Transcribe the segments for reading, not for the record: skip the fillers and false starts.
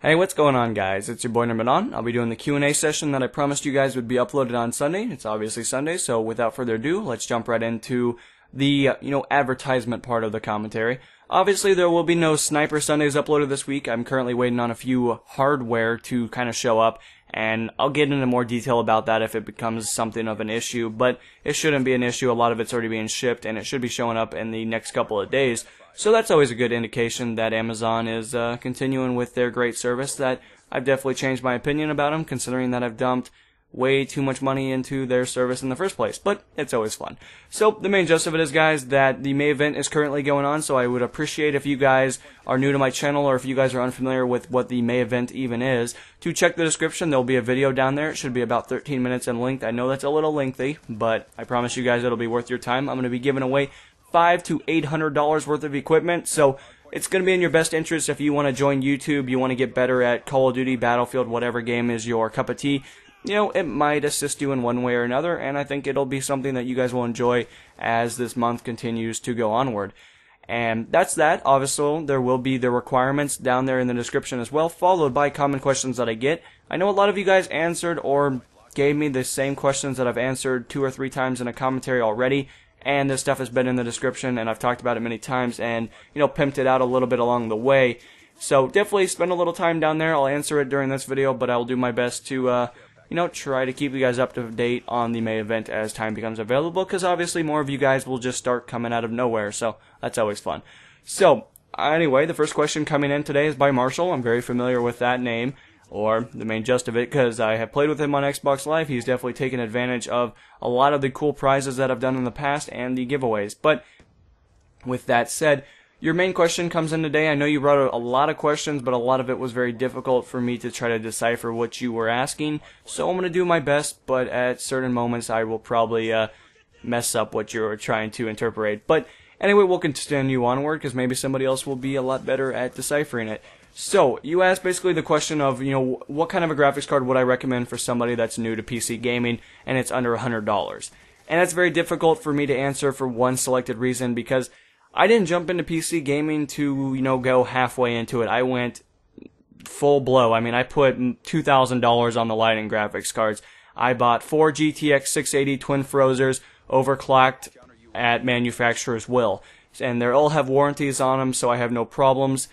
Hey, what's going on, guys? It's your boy Gunnar. I'll be doing the Q&A session that I promised you guys would be uploaded on Sunday. It's obviously Sunday, so without further ado, let's jump right into the, advertisement part of the commentary. Obviously, there will be no Sniper Sundays uploaded this week. I'm currently waiting on a few hardware to kind of show up, and I'll get into more detail about that if it becomes something of an issue, but it shouldn't be an issue. A lot of it's already being shipped, and it should be showing up in the next couple of days. So that's always a good indication that Amazon is continuing with their great service. That I've definitely changed my opinion about them, considering that I've dumped way too much money into their service in the first place. But it's always fun. So the main gist of it is, guys, that the May event is currently going on. So I would appreciate if you guys are new to my channel, or if you guys are unfamiliar with what the May event even is, to check the description. There'll be a video down there. It should be about 13 minutes in length. I know that's a little lengthy, but I promise you guys it'll be worth your time. I'm going to be giving away $500 to $800 worth of equipment, so it's going to be in your best interest if you want to join YouTube, you want to get better at Call of Duty, Battlefield, whatever game is your cup of tea. It might assist you in one way or another, and I think it'll be something that you guys will enjoy as this month continues to go onward. And that's that. Obviously, there will be the requirements down there in the description as well, followed by common questions that I get. I know a lot of you guys answered or gave me the same questions that I've answered 2 or 3 times in a commentary already. And this stuff has been in the description, and I've talked about it many times and, pimped it out a little bit along the way. So definitely spend a little time down there. I'll answer it during this video, but I'll do my best to, try to keep you guys up to date on the May event as time becomes available, because obviously more of you guys will just start coming out of nowhere, so that's always fun. So, anyway, the first question coming in today is by Marshall. I'm very familiar with that name, or the main gist of it, because I have played with him on Xbox Live. He's definitely taken advantage of a lot of the cool prizes that I've done in the past and the giveaways. But with that said, your main question comes in today. I know you wrote a lot of questions, but a lot of it was very difficult for me to try to decipher what you were asking. So I'm going to do my best, but at certain moments I will probably mess up what you're trying to interpret. But anyway, we'll continue onward, because maybe somebody else will be a lot better at deciphering it. So, you asked basically the question of, what kind of a graphics card would I recommend for somebody that's new to PC gaming and it's under $100? And that's very difficult for me to answer for one selected reason, because I didn't jump into PC gaming to, go halfway into it. I went full blow. I mean, I put $2,000 on the lighting graphics cards. I bought 4 GTX 680 Twin Frozers, overclocked at manufacturer's will. And they all have warranties on them, so I have no problems.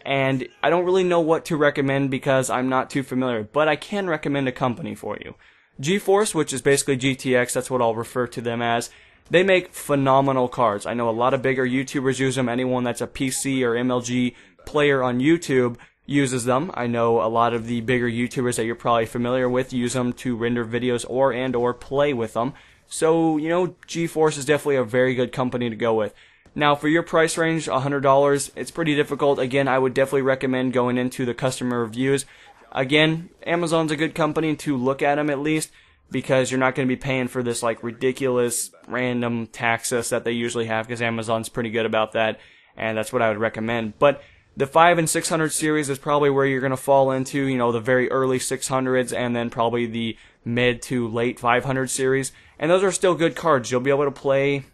And I don't really know what to recommend because I'm not too familiar, but I can recommend a company for you. GeForce, which is basically GTX, that's what I'll refer to them as. They make phenomenal cards. I know a lot of bigger YouTubers use them. Anyone that's a PC or MLG player on YouTube uses them. I know a lot of the bigger YouTubers that you're probably familiar with use them to render videos or play with them. So, GeForce is definitely a very good company to go with. Now, for your price range, $100, it's pretty difficult. Again, I would definitely recommend going into the customer reviews. Again, Amazon's a good company to look at them at least, because you're not going to be paying for this ridiculous random taxes that they usually have, because Amazon's pretty good about that, and that's what I would recommend. But the 5 and 600 series is probably where you're going to fall into, the very early 600s, and then probably the mid to late 500 series. And those are still good cards. You'll be able to play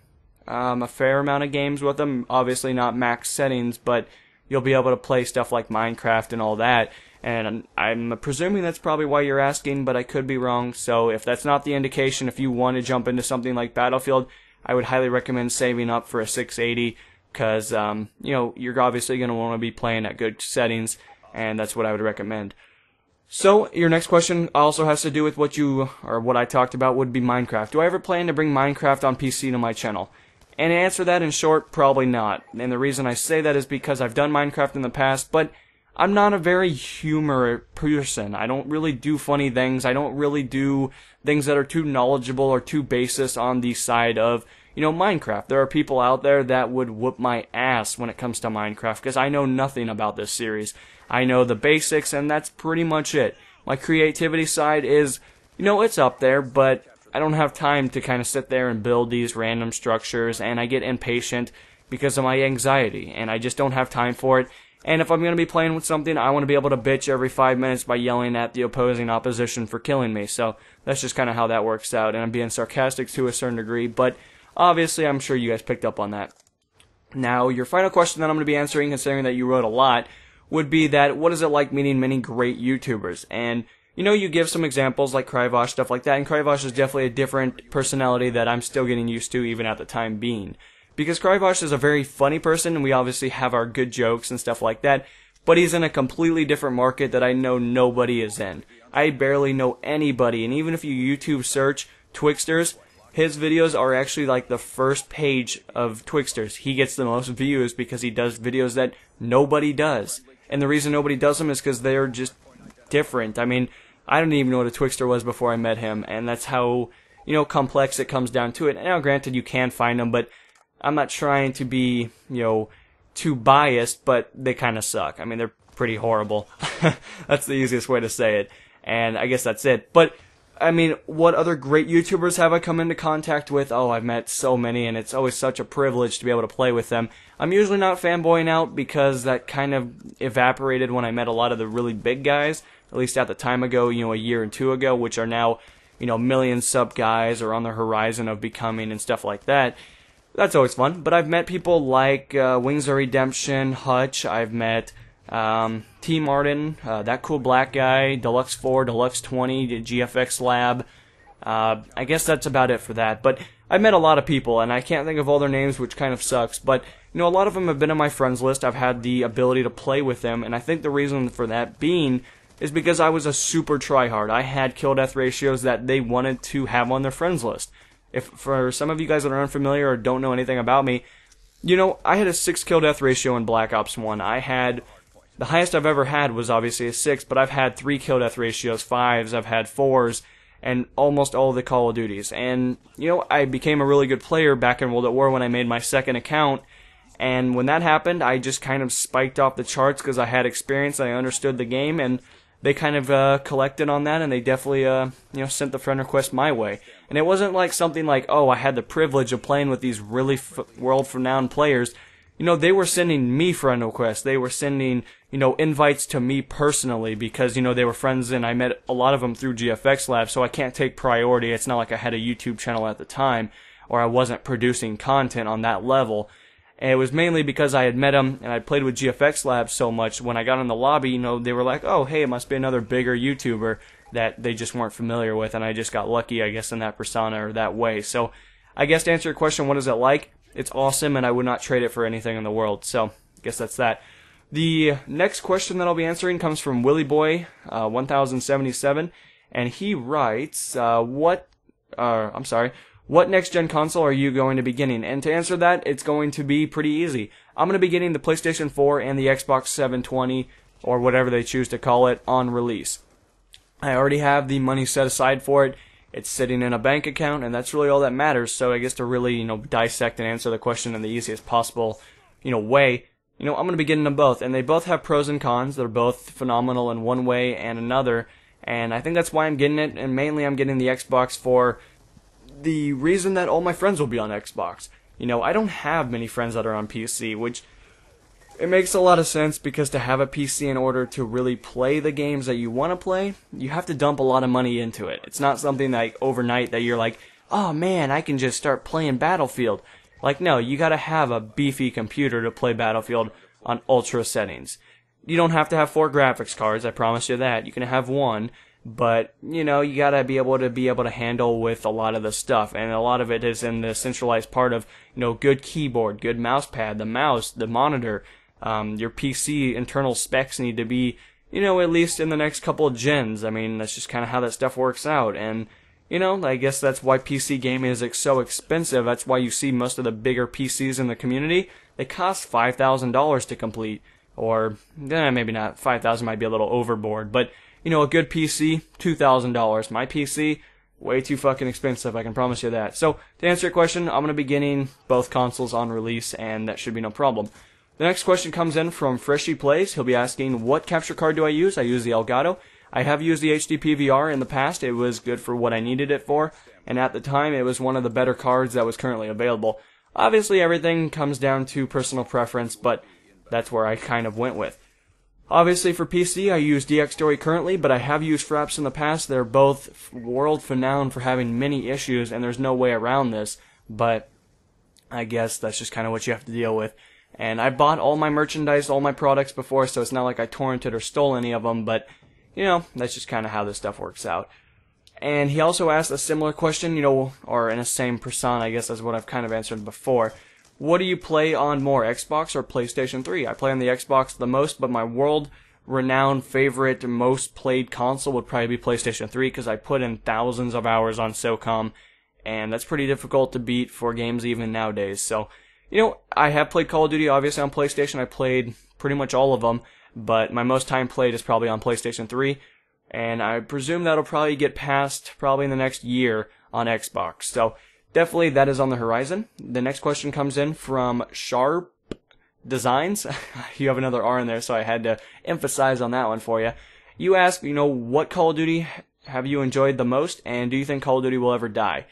a fair amount of games with them. Obviously not max settings, but you'll be able to play stuff like Minecraft and all that. And I'm presuming that's probably why you're asking, but I could be wrong. So if that's not the indication, if you want to jump into something like Battlefield, I would highly recommend saving up for a 680, because you're obviously going to want to be playing at good settings, and that's what I would recommend. So, your next question also has to do with what I talked about, would be Minecraft. Do I ever plan to bring Minecraft on PC to my channel? And to answer that in short, probably not. And the reason I say that is because I've done Minecraft in the past, but I'm not a very humorous person. I don't really do funny things. I don't really do things that are too knowledgeable or too basis on the side of, Minecraft. There are people out there that would whoop my ass when it comes to Minecraft, because I know nothing about this series. I know the basics, and that's pretty much it. My creativity side is, it's up there, but I don't have time to kind of sit there and build these random structures, and I get impatient because of my anxiety, and I just don't have time for it. And if I'm going to be playing with something, I want to be able to bitch every 5 minutes by yelling at the opposition for killing me. So that's just kind of how that works out, and I'm being sarcastic to a certain degree, but obviously I'm sure you guys picked up on that. Now, your final question that I'm going to be answering, considering that you wrote a lot, would be that what is it like meeting many great YouTubers? And, you know, you give some examples like Kryvosh, stuff like that, and Kryvosh is definitely a different personality that I'm still getting used to even at the time being. Because Kryvosh is a very funny person, and we obviously have our good jokes and stuff like that, but he's in a completely different market that I know nobody is in. I barely know anybody, and even if you YouTube search Twixters, his videos are actually like the first page of Twixters. He gets the most views because he does videos that nobody does. And the reason nobody does them is because they're just different. I mean, I didn't even know what a Twixter was before I met him, and that's how, you know, complex it comes down to it. Now, granted, you can find them, but I'm not trying to be, you know, too biased, but they kind of suck. I mean, they're pretty horrible. That's the easiest way to say it. And I guess that's it. But, I mean, what other great YouTubers have I come into contact with? Oh, I've met so many, and it's always such a privilege to be able to play with them. I'm usually not fanboying out because that kind of evaporated when I met a lot of the really big guys, at least at the time ago, you know, a year and two ago, which are now, you know, million sub guys or on the horizon of becoming and stuff like that. That's always fun. But I've met people like Wings of Redemption, Hutch. I've met T. Martin, That Cool Black Guy, Deluxe 4, Deluxe 20, GFX Lab. I guess that's about it for that. But I've met a lot of people, and I can't think of all their names, which kind of sucks. But, you know, a lot of them have been on my friends list. I've had the ability to play with them, and I think the reason for that being is because I was a super tryhard. I had kill-death ratios that they wanted to have on their friends list. If for some of you guys that are unfamiliar or don't know anything about me, you know, I had a 6 kill-death ratio in Black Ops 1. I had the highest I've ever had was obviously a 6, but I've had 3 kill-death ratios, 5s, I've had 4s, and almost all of the Call of Duties. And, you know, I became a really good player back in World at War when I made my second account, and when that happened, I just kind of spiked off the charts because I had experience, I understood the game, and they kind of collected on that, and they definitely, you know, sent the friend request my way. And it wasn't like something like, oh, I had the privilege of playing with these really world-renowned players. You know, they were sending me friend requests. They were sending, you know, invites to me personally because, you know, they were friends and I met a lot of them through GFX Lab, so I can't take priority. It's not like I had a YouTube channel at the time or I wasn't producing content on that level. And it was mainly because I had met them and I played with GFX Lab so much. When I got in the lobby, you know, they were like, oh, hey, it must be another bigger YouTuber that they just weren't familiar with, and I just got lucky, I guess, in that persona or that way. So, I guess to answer your question, what is it like? It's awesome, and I would not trade it for anything in the world. So, I guess that's that. The next question that I'll be answering comes from WillyBoy1077, and he writes, what next-gen console are you going to be getting? And to answer that, it's going to be pretty easy. I'm going to be getting the PlayStation 4 and the Xbox 720, or whatever they choose to call it, on release. I already have the money set aside for it. It's sitting in a bank account, and that's really all that matters. So I guess to really, you know, dissect and answer the question in the easiest possible, you know, way, you know, I'm going to be getting them both. And they both have pros and cons. They're both phenomenal in one way and another. And I think that's why I'm getting it. And mainly I'm getting the Xbox for the reason that all my friends will be on Xbox. You know, I don't have many friends that are on PC, which it makes a lot of sense because to have a PC in order to really play the games that you want to play, you have to dump a lot of money into it. It's not something like overnight that you're like, oh man, I can just start playing Battlefield. Like, no, you gotta have a beefy computer to play Battlefield on ultra settings. You don't have to have 4 graphics cards, I promise you that. You can have 1, but, you know, you gotta be able to handle with a lot of the stuff, and a lot of it is in the centralized part of, you know, good keyboard, good mouse pad, the mouse, the monitor. Your PC internal specs need to be, you know, at least in the next couple of gens. I mean, that's just kind of how that stuff works out. And, you know, I guess that's why PC gaming is so expensive. That's why you see most of the bigger PCs in the community, they cost $5,000 to complete. Or, maybe not. $5,000 might be a little overboard. But, you know, a good PC, $2,000. My PC, way too fucking expensive, I can promise you that. So, to answer your question, I'm going to be getting both consoles on release, and that should be no problem. The next question comes in from Freshy Plays. He'll be asking, what capture card do I use? I use the Elgato. I have used the HD PVR in the past. It was good for what I needed it for, and at the time, it was one of the better cards that was currently available. Obviously, everything comes down to personal preference, but that's where I kind of went with. Obviously, for PC, I use DX Story currently, but I have used Fraps in the past. They're both world-renowned for having many issues, and there's no way around this, but I guess that's just kind of what you have to deal with. And I bought all my merchandise, all my products before, so it's not like I torrented or stole any of them, but, you know, that's just kind of how this stuff works out. And he also asked a similar question, you know, or in the same persona, I guess, as what I've kind of answered before. What do you play on more, Xbox or PlayStation 3? I play on the Xbox the most, but my world-renowned favorite, most played console would probably be PlayStation 3, because I put in thousands of hours on SOCOM, and that's pretty difficult to beat for games even nowadays. So, you know, I have played Call of Duty, obviously, on PlayStation. I played pretty much all of them, but my most time played is probably on PlayStation 3, and I presume that'll probably get passed probably in the next year on Xbox. So, definitely that is on the horizon. The next question comes in from Sharp Designs. You have another R in there, so I had to emphasize on that one for you. You ask, you know, what Call of Duty have you enjoyed the most, and do you think Call of Duty will ever die?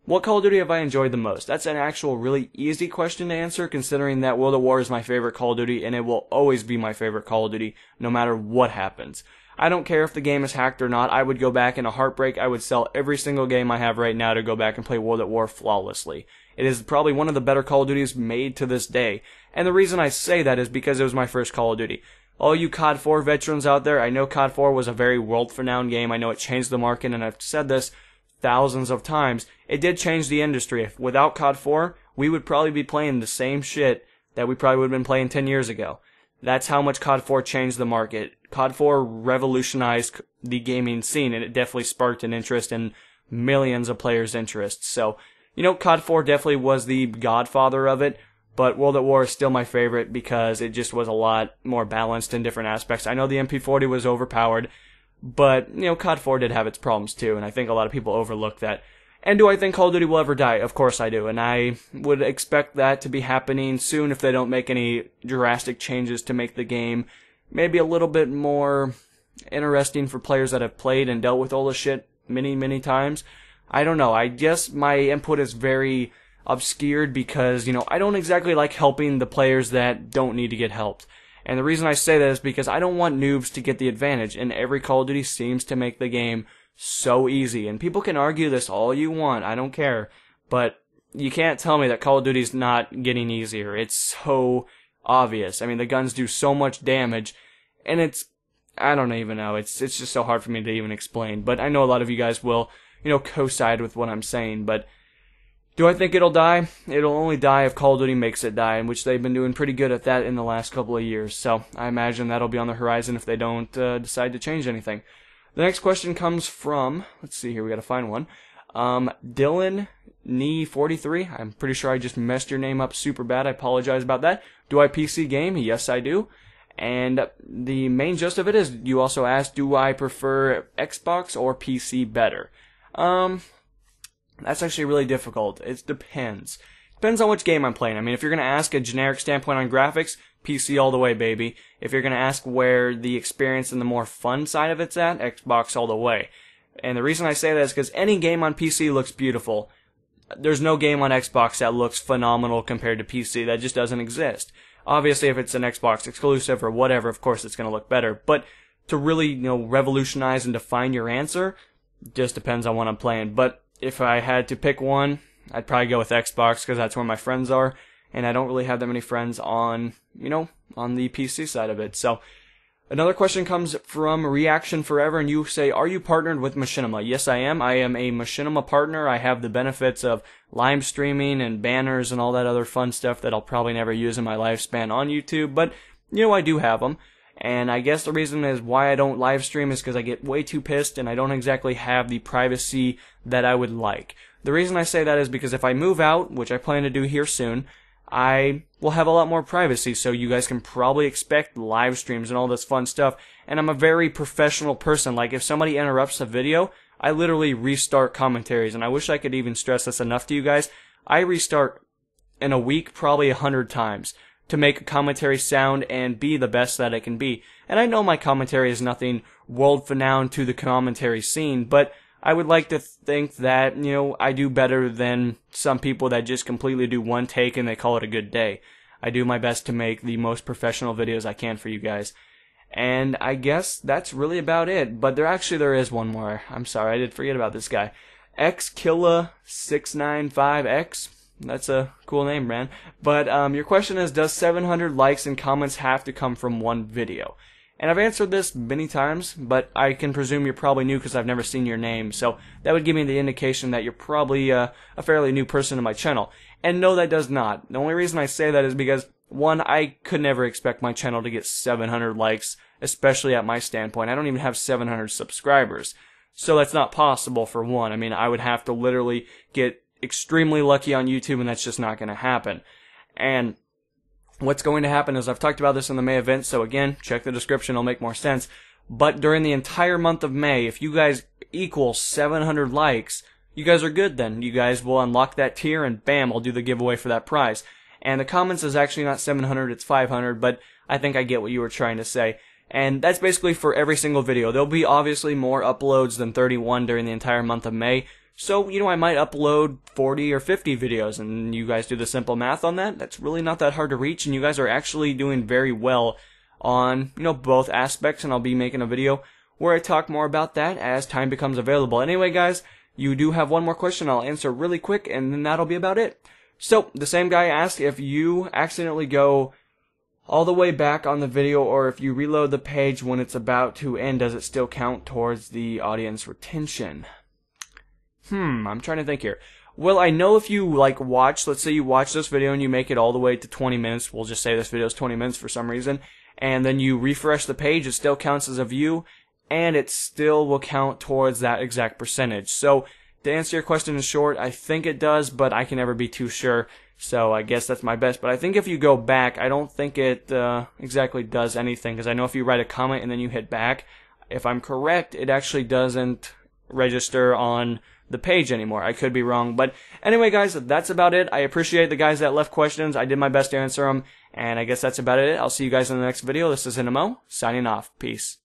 What Call of Duty have I enjoyed the most? That's an actual really easy question to answer, considering that World at War is my favorite Call of Duty, and it will always be my favorite Call of Duty, no matter what happens. I don't care if the game is hacked or not. I would go back in a heartbreak. I would sell every single game I have right now to go back and play World at War flawlessly. It is probably one of the better Call of Duties made to this day. And the reason I say that is because it was my first Call of Duty. All you COD 4 veterans out there, I know COD 4 was a very world-renowned game. I know it changed the market, and I've said this thousands of times. It did change the industry. If without COD 4, we would probably be playing the same shit that we probably would have been playing 10 years ago. That's how much COD 4 changed the market. COD 4 revolutionized the gaming scene, and it definitely sparked an interest in millions of players' interests. So, you know, COD 4 definitely was the godfather of it, but World at War is still my favorite because it just was a lot more balanced in different aspects. I know the MP40 was overpowered, but, you know, COD 4 did have its problems too, and I think a lot of people overlook that. And do I think Call of Duty will ever die? Of course I do, and I would expect that to be happening soon if they don't make any drastic changes to make the game maybe a little bit more interesting for players that have played and dealt with all this shit many, many times. I don't know. I guess my input is very obscured because, you know, I don't exactly like helping the players that don't need to get helped. And the reason I say that is because I don't want noobs to get the advantage, and every Call of Duty seems to make the game so easy. And people can argue this all you want, I don't care. But you can't tell me that Call of Duty's not getting easier. It's so obvious. I mean, the guns do so much damage, and it's, I don't even know, it's just so hard for me to even explain. But I know a lot of you guys will, you know, co-side with what I'm saying, but do I think it'll die? It'll only die if Call of Duty makes it die, in which they've been doing pretty good at that in the last couple of years. So I imagine that'll be on the horizon if they don't decide to change anything. The next question comes from, let's see here, we gotta find one. Dylan Nee43. I'm pretty sure I just messed your name up super bad. I apologize about that. Do I PC game? Yes, I do. And the main gist of it is, you also asked, do I prefer Xbox or PC better? That's actually really difficult. It depends. Depends on which game I'm playing. I mean, if you're going to ask a generic standpoint on graphics, PC all the way, baby. If you're going to ask where the experience and the more fun side of it's at, Xbox all the way. And the reason I say that is because any game on PC looks beautiful. There's no game on Xbox that looks phenomenal compared to PC. That just doesn't exist. Obviously, if it's an Xbox exclusive or whatever, of course it's going to look better. But to really, you know, revolutionize and define your answer, just depends on what I'm playing. But if I had to pick one, I'd probably go with Xbox because that's where my friends are, and I don't really have that many friends on, you know, on the PC side of it. So, another question comes from Reaction Forever, and you say, are you partnered with Machinima? Yes, I am. I am a Machinima partner. I have the benefits of live streaming and banners and all that other fun stuff that I'll probably never use in my lifespan on YouTube, but, you know, I do have them. And I guess the reason is why I don't live stream is because I get way too pissed and I don't exactly have the privacy that I would like. The reason I say that is because if I move out, which I plan to do here soon, I will have a lot more privacy, so you guys can probably expect live streams and all this fun stuff. And I'm a very professional person. Like, if somebody interrupts a video, I literally restart commentaries, and I wish I could even stress this enough to you guys. I restart in a week probably 100 times to make a commentary sound and be the best that it can be. And I know my commentary is nothing world-renowned to the commentary scene, but I would like to think that, you know, I do better than some people that just completely do one take and they call it a good day. I do my best to make the most professional videos I can for you guys. And I guess that's really about it. But there is one more. I'm sorry, I did forget about this guy. XKilla695X. That's a cool name, man. But your question is, does 700 likes and comments have to come from one video? And I've answered this many times, but I can presume you're probably new because I've never seen your name, so that would give me the indication that you're probably a fairly new person to my channel. And no, that does not. The only reason I say that is because, one, I could never expect my channel to get 700 likes, especially at my standpoint. I don't even have 700 subscribers. So that's not possible, for one. I mean, I would have to literally get extremely lucky on YouTube, and that's just not going to happen. And what's going to happen is, I've talked about this in the May event, so again, check the description, it'll make more sense. But during the entire month of May, if you guys equal 700 likes, you guys are good then. You guys will unlock that tier, and bam, I'll do the giveaway for that prize. And the comments is actually not 700, it's 500, but I think I get what you were trying to say. And that's basically for every single video. There'll be obviously more uploads than 31 during the entire month of May. So, I might upload 40 or 50 videos, and you guys do the simple math on that. That's really not that hard to reach, and you guys are actually doing very well on, both aspects, and I'll be making a video where I talk more about that as time becomes available. Anyway, guys, you do have one more question I'll answer really quick, and then that'll be about it. So, the same guy asked if you accidentally go all the way back on the video, or if you reload the page when it's about to end, does it still count towards the audience retention? I'm trying to think here. Well, I know if you, let's say you watch this video and you make it all the way to 20 minutes, we'll just say this video is 20 minutes for some reason, and then you refresh the page, it still counts as a view, and it still will count towards that exact percentage. So, to answer your question in short, I think it does, but I can never be too sure, so I guess that's my best. But I think if you go back, I don't think it exactly does anything, because I know if you write a comment and then you hit back, if I'm correct, it actually doesn't register on the page anymore. I could be wrong, but anyway, guys, that's about it. I appreciate the guys that left questions. I did my best to answer them, and I guess that's about it. I'll see you guys in the next video. This is Inamo, signing off. Peace.